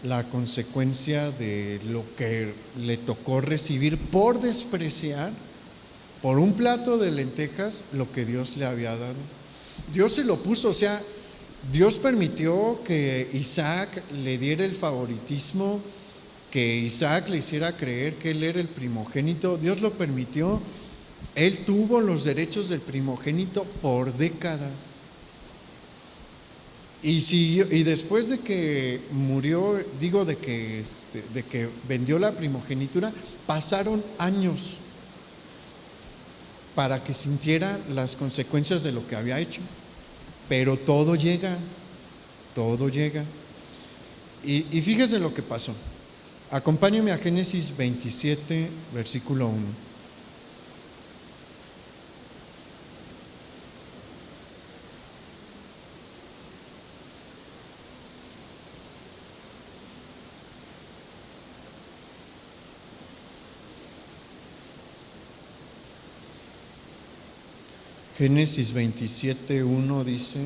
la consecuencia de lo que le tocó recibir por despreciar, por un plato de lentejas, lo que Dios le había dado. Dios se lo puso, o sea, Dios permitió que Isaac le diera el favoritismo, que Isaac le hiciera creer que él era el primogénito. Dios lo permitió. Él tuvo los derechos del primogénito por décadas. Y después de que murió, de que vendió la primogenitura, pasaron años para que sintiera las consecuencias de lo que había hecho. Pero todo llega. Y fíjese lo que pasó. Acompáñenme a Génesis 27, versículo 1. Génesis 27, 1 dice: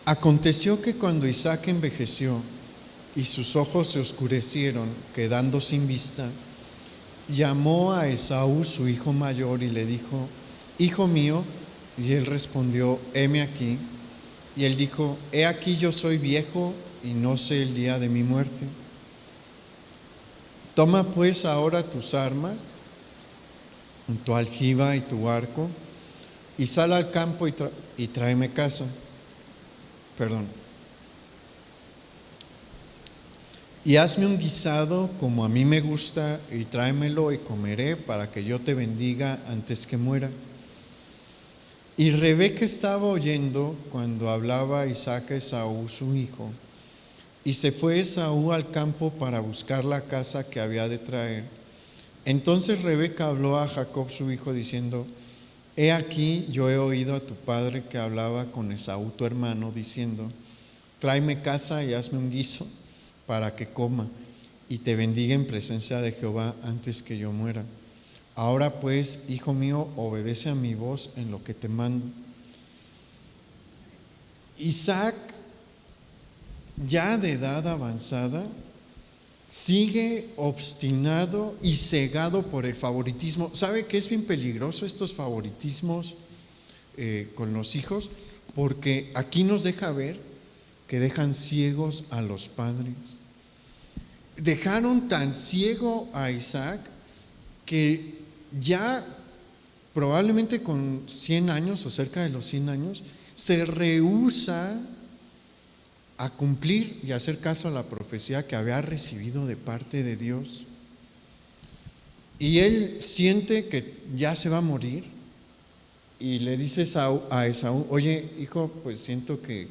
aconteció que cuando Isaac envejeció y sus ojos se oscurecieron, quedando sin vista, llamó a Esaú su hijo mayor y le dijo: hijo mío. Y él respondió: heme aquí. Y él dijo: he aquí, yo soy viejo y no sé el día de mi muerte. Toma pues ahora tus armas, tu aljiba y tu arco, y sal al campo y tráeme caza. Y hazme un guisado como a mí me gusta, y tráemelo y comeré, para que yo te bendiga antes que muera. Y Rebeca estaba oyendo cuando hablaba Isaac a Esaú su hijo. Y se fue Esaú al campo para buscar la caza que había de traer. Entonces Rebeca habló a Jacob su hijo diciendo: he aquí, yo he oído a tu padre que hablaba con Esaú tu hermano, diciendo: tráeme caza y hazme un guiso para que coma y te bendiga en presencia de Jehová antes que yo muera. Ahora pues, hijo mío, obedece a mi voz en lo que te mando. Isaac ya de edad avanzada, sigue obstinado y cegado por el favoritismo. ¿Sabe que es bien peligroso estos favoritismos con los hijos? Porque aquí nos deja ver que dejan ciegos a los padres. Dejaron tan ciego a Isaac que ya probablemente con 100 años o cerca de los 100 años, se rehúsa a cumplir y hacer caso a la profecía que había recibido de parte de Dios. Y él siente que ya se va a morir y le dice a Esaú: oye, hijo, pues siento que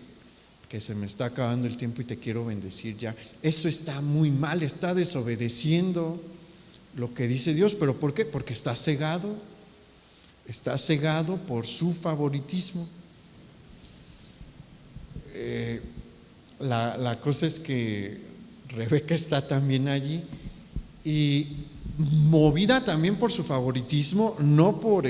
se me está acabando el tiempo y te quiero bendecir ya. Eso está muy mal, está desobedeciendo lo que dice Dios. ¿Pero por qué? Porque está cegado por su favoritismo. La cosa es que Rebeca está también allí y movida también por su favoritismo, no por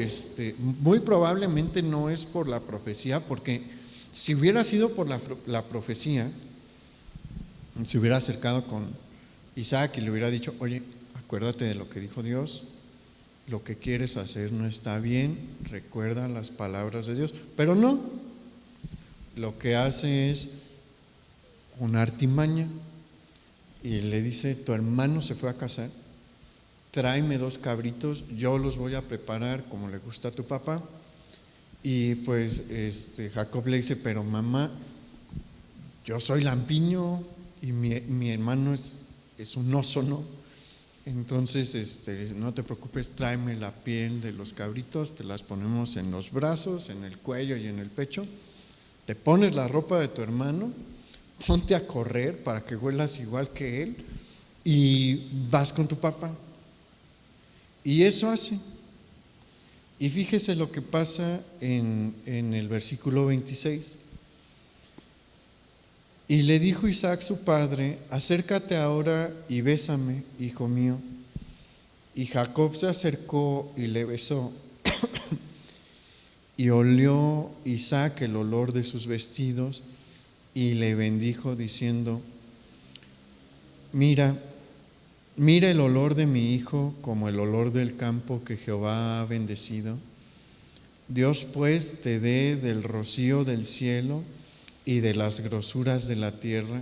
muy probablemente no es por la profecía, porque si hubiera sido por la profecía, se hubiera acercado con Isaac y le hubiera dicho: oye, acuérdate de lo que dijo Dios, lo que quieres hacer no está bien, recuerda las palabras de Dios. Pero no, lo que hace es una artimaña y le dice: tu hermano se fue a casar, tráeme 2 cabritos, yo los voy a preparar como le gusta a tu papá. Y pues Jacob le dice: pero mamá, yo soy lampiño y mi hermano es un oso, ¿no? Entonces no te preocupes, tráeme la piel de los cabritos, te las ponemos en los brazos, en el cuello y en el pecho, te pones la ropa de tu hermano, ponte a correr para que huelas igual que él y vas con tu papá. Y eso hace. Y fíjese lo que pasa en el versículo 26. Y le dijo Isaac su padre: acércate ahora y bésame, hijo mío. Y Jacob se acercó y le besó. Y olió Isaac el olor de sus vestidos y le bendijo diciendo: mira el olor de mi hijo como el olor del campo que Jehová ha bendecido. Dios pues te dé del rocío del cielo y de las grosuras de la tierra,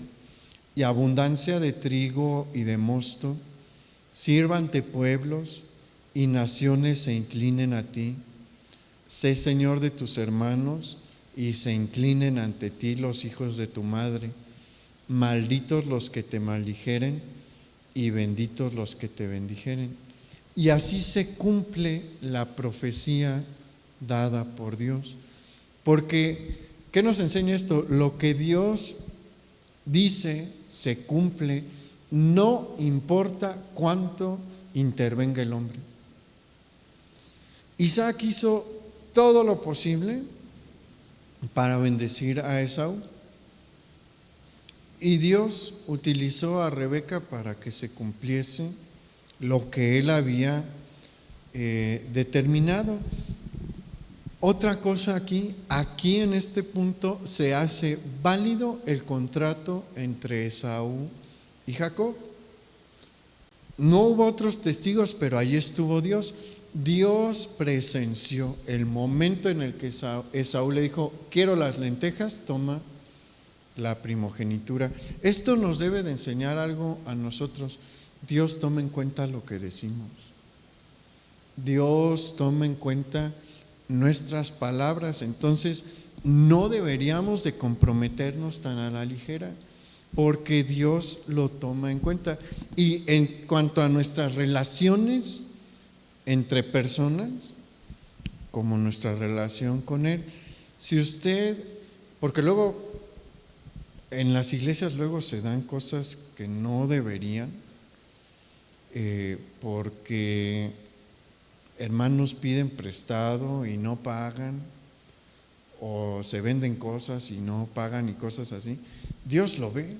y abundancia de trigo y de mosto. Sírvante pueblos y naciones se inclinen a ti. Sé Señor de tus hermanos y se inclinen ante ti los hijos de tu madre. Malditos los que te maldijeren y benditos los que te bendijeren. Y así se cumple la profecía dada por Dios. Porque, ¿qué nos enseña esto? Lo que Dios dice se cumple, no importa cuánto intervenga el hombre. Isaac hizo todo lo posible para bendecir a Esaú. Y Dios utilizó a Rebeca para que se cumpliese lo que él había determinado. Otra cosa aquí en este punto se hace válido el contrato entre Esaú y Jacob. No hubo otros testigos, pero allí estuvo Dios. Dios presenció el momento en el que Esaú le dijo: quiero las lentejas, toma la primogenitura. Esto nos debe de enseñar algo a nosotros. Dios toma en cuenta lo que decimos. Dios toma en cuenta nuestras palabras. Entonces no deberíamos de comprometernos tan a la ligera, porque Dios lo toma en cuenta. Y en cuanto a nuestras relaciones entre personas, como nuestra relación con Él, si usted, porque luego en las iglesias luego se dan cosas que no deberían, porque hermanos piden prestado y no pagan, o se venden cosas y no pagan y cosas así. Dios lo ve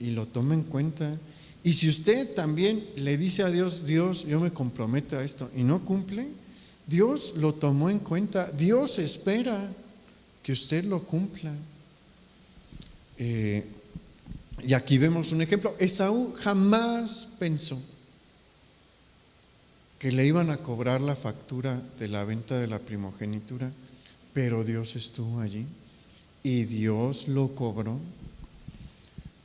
y lo toma en cuenta. Y si usted también le dice a Dios: Dios, yo me comprometo a esto, y no cumple, Dios lo tomó en cuenta. Dios espera que usted lo cumpla. Eh, y aquí vemos un ejemplo. Esaú jamás pensó que le iban a cobrar la factura de la venta de la primogenitura, pero Dios estuvo allí y Dios lo cobró.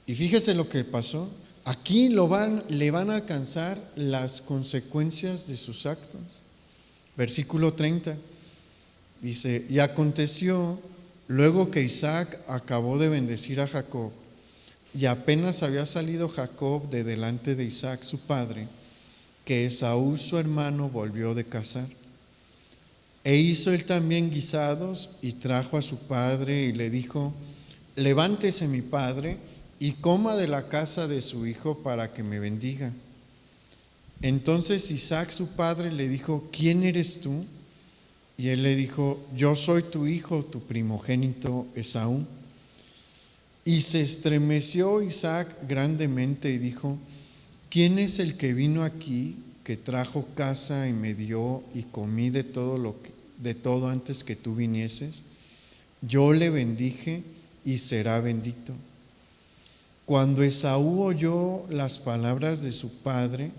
Y fíjese lo que pasó. Aquí le van a alcanzar las consecuencias de sus actos. Versículo 30 dice: y aconteció luego que Isaac acabó de bendecir a Jacob, y apenas había salido Jacob de delante de Isaac su padre, que Esaú su hermano volvió de cazar. E hizo él también guisados y trajo a su padre y le dijo: levántese mi padre y coma de la casa de su hijo para que me bendiga. Entonces Isaac su padre le dijo: ¿quién eres tú? Y él le dijo: yo soy tu hijo, tu primogénito Esaú. Y se estremeció Isaac grandemente y dijo: ¿quién es el que vino aquí, que trajo caza y me dio y comí de todo antes que tú vinieses? Yo le bendije y será bendito. Cuando Esaú oyó las palabras de su padre,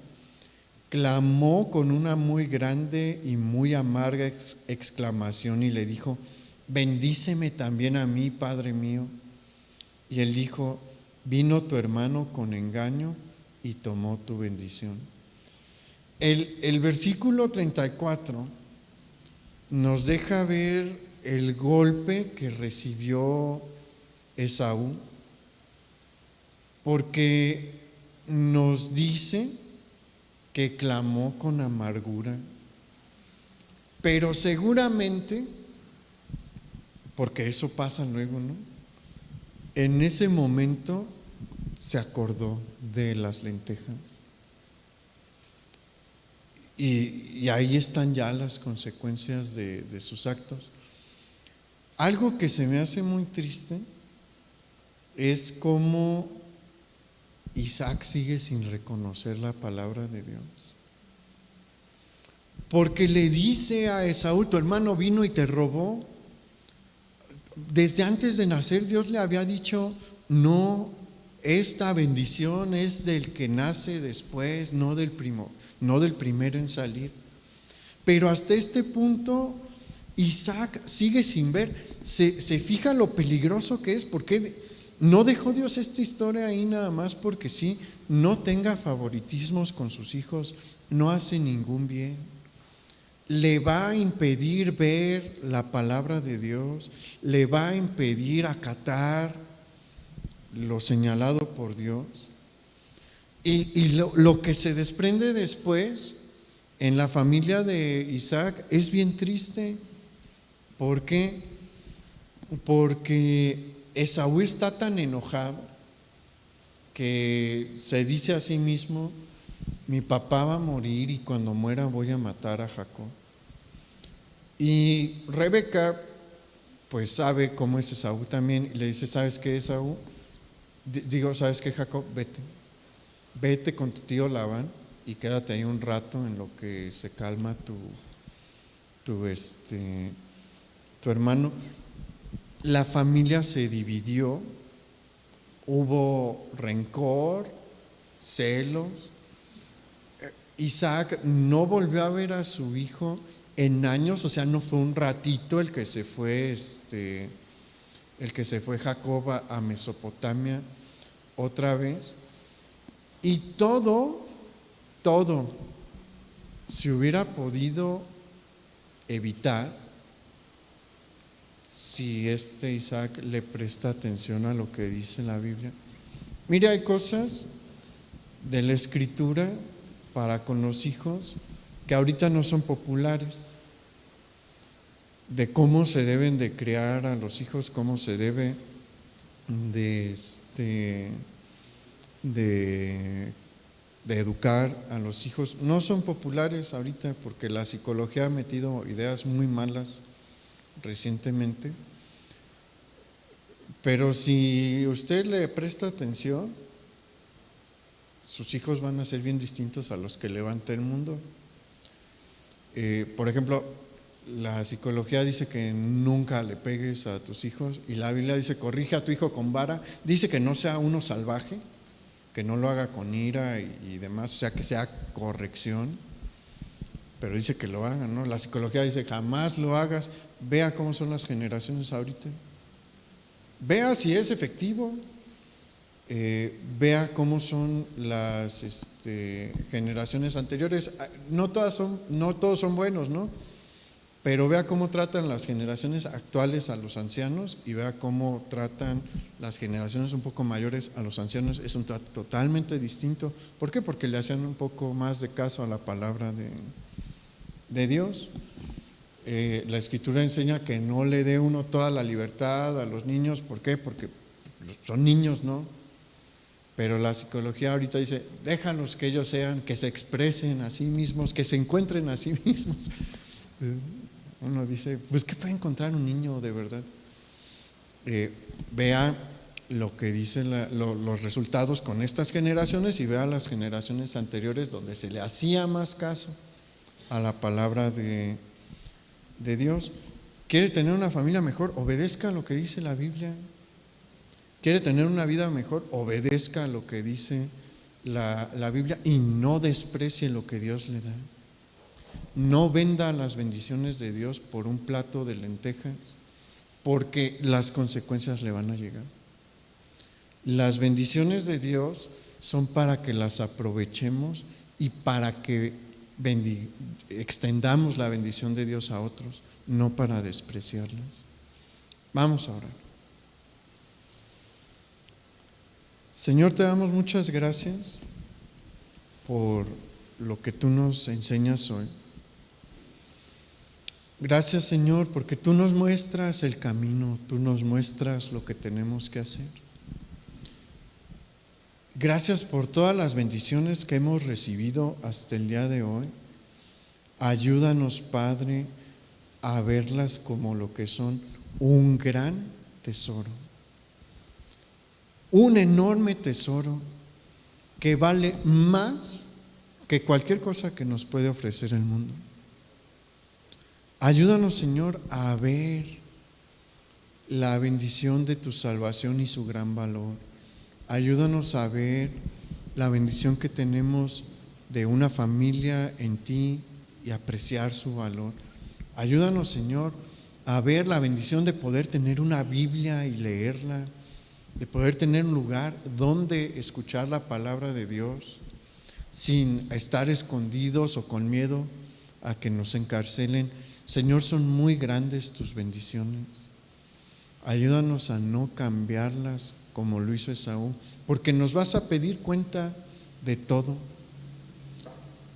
clamó con una muy grande y muy amarga exclamación y le dijo: bendíceme también a mí, padre mío. Y él dijo: vino tu hermano con engaño y tomó tu bendición. El versículo 34 nos deja ver el golpe que recibió Esaú, porque nos dice que clamó con amargura, pero seguramente, porque eso pasa luego, ¿no? En ese momento se acordó de las lentejas. Y ahí están ya las consecuencias de sus actos. Algo que se me hace muy triste es cómo Isaac sigue sin reconocer la palabra de Dios. Porque le dice a Esaú: tu hermano vino y te robó. Desde antes de nacer Dios le había dicho: no, esta bendición es del que nace después, no del primero en salir. Pero hasta este punto Isaac sigue sin ver. Se fija lo peligroso que es, porque no dejó Dios esta historia ahí nada más porque sí. No tenga favoritismos con sus hijos, no hace ningún bien. Le va a impedir ver la palabra de Dios, le va a impedir acatar lo señalado por Dios. Y lo que se desprende después en la familia de Isaac es bien triste. ¿Por qué? Porque Esaú está tan enojado que se dice a sí mismo: mi papá va a morir y cuando muera voy a matar a Jacob. Y Rebeca pues sabe cómo es Esaú también, y le dice: ¿sabes qué, Esaú? ¿Sabes qué, Jacob? Vete con tu tío Labán y quédate ahí un rato en lo que se calma tu hermano. La familia se dividió, hubo rencor, celos. Isaac no volvió a ver a su hijo en años, o sea, no fue un ratito el que se fue Jacob a Mesopotamia otra vez. Y todo se hubiera podido evitar si Isaac le presta atención a lo que dice la Biblia. Mire, hay cosas de la Escritura para con los hijos que ahorita no son populares, de cómo se deben de criar a los hijos, cómo se debe de educar a los hijos. No son populares ahorita porque la psicología ha metido ideas muy malas recientemente, pero si usted le presta atención, sus hijos van a ser bien distintos a los que levanta el mundo. Por ejemplo, La psicología dice que nunca le pegues a tus hijos, y la Biblia dice corrige a tu hijo con vara. Dice que no sea uno salvaje, que no lo haga con ira y demás, o sea, que sea corrección, pero dice que lo hagan, ¿no? La psicología dice jamás lo hagas. Vea cómo son las generaciones ahorita, vea si es efectivo. Vea cómo son las generaciones anteriores. No todos son buenos, ¿no? Pero vea cómo tratan las generaciones actuales a los ancianos, y vea cómo tratan las generaciones un poco mayores a los ancianos. Es un trato totalmente distinto. ¿Por qué? Porque le hacían un poco más de caso a la palabra de Dios. La Escritura enseña que no le dé uno toda la libertad a los niños. ¿Por qué? Porque son niños, ¿no? Pero la psicología ahorita dice, déjalos que ellos sean, que se expresen a sí mismos, que se encuentren a sí mismos. Uno dice, pues ¿qué puede encontrar un niño de verdad? Vea lo que dicen los resultados con estas generaciones, y vea las generaciones anteriores donde se le hacía más caso a la palabra de Dios. ¿Quiere tener una familia mejor? Obedezca lo que dice la Biblia. ¿Quiere tener una vida mejor? Obedezca lo que dice la Biblia y no desprecie lo que Dios le da. No venda las bendiciones de Dios por un plato de lentejas, porque las consecuencias le van a llegar. Las bendiciones de Dios son para que las aprovechemos y para que extendamos la bendición de Dios a otros, no para despreciarlas. Vamos a orar. Señor, te damos muchas gracias por lo que tú nos enseñas hoy. Gracias, Señor, porque tú nos muestras el camino, tú nos muestras lo que tenemos que hacer. Gracias por todas las bendiciones que hemos recibido hasta el día de hoy. Ayúdanos, Padre, a verlas como lo que son: un gran tesoro. Un enorme tesoro que vale más que cualquier cosa que nos puede ofrecer el mundo. Ayúdanos, Señor, a ver la bendición de tu salvación y su gran valor. Ayúdanos a ver la bendición que tenemos de una familia en ti y apreciar su valor. Ayúdanos, Señor, a ver la bendición de poder tener una Biblia y leerla, de poder tener un lugar donde escuchar la palabra de Dios sin estar escondidos o con miedo a que nos encarcelen. Señor, son muy grandes tus bendiciones. Ayúdanos a no cambiarlas como lo hizo Esaú, porque nos vas a pedir cuenta de todo,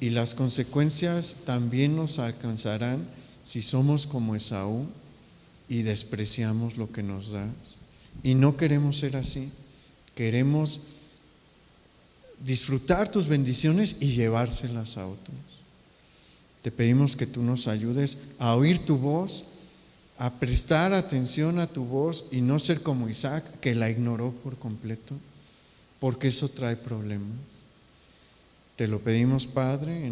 y las consecuencias también nos alcanzarán si somos como Esaú y despreciamos lo que nos das. Y no queremos ser así. Queremos disfrutar tus bendiciones y llevárselas a otros. Te pedimos que tú nos ayudes a oír tu voz, a prestar atención a tu voz y no ser como Isaac, que la ignoró por completo, porque eso trae problemas. Te lo pedimos, Padre.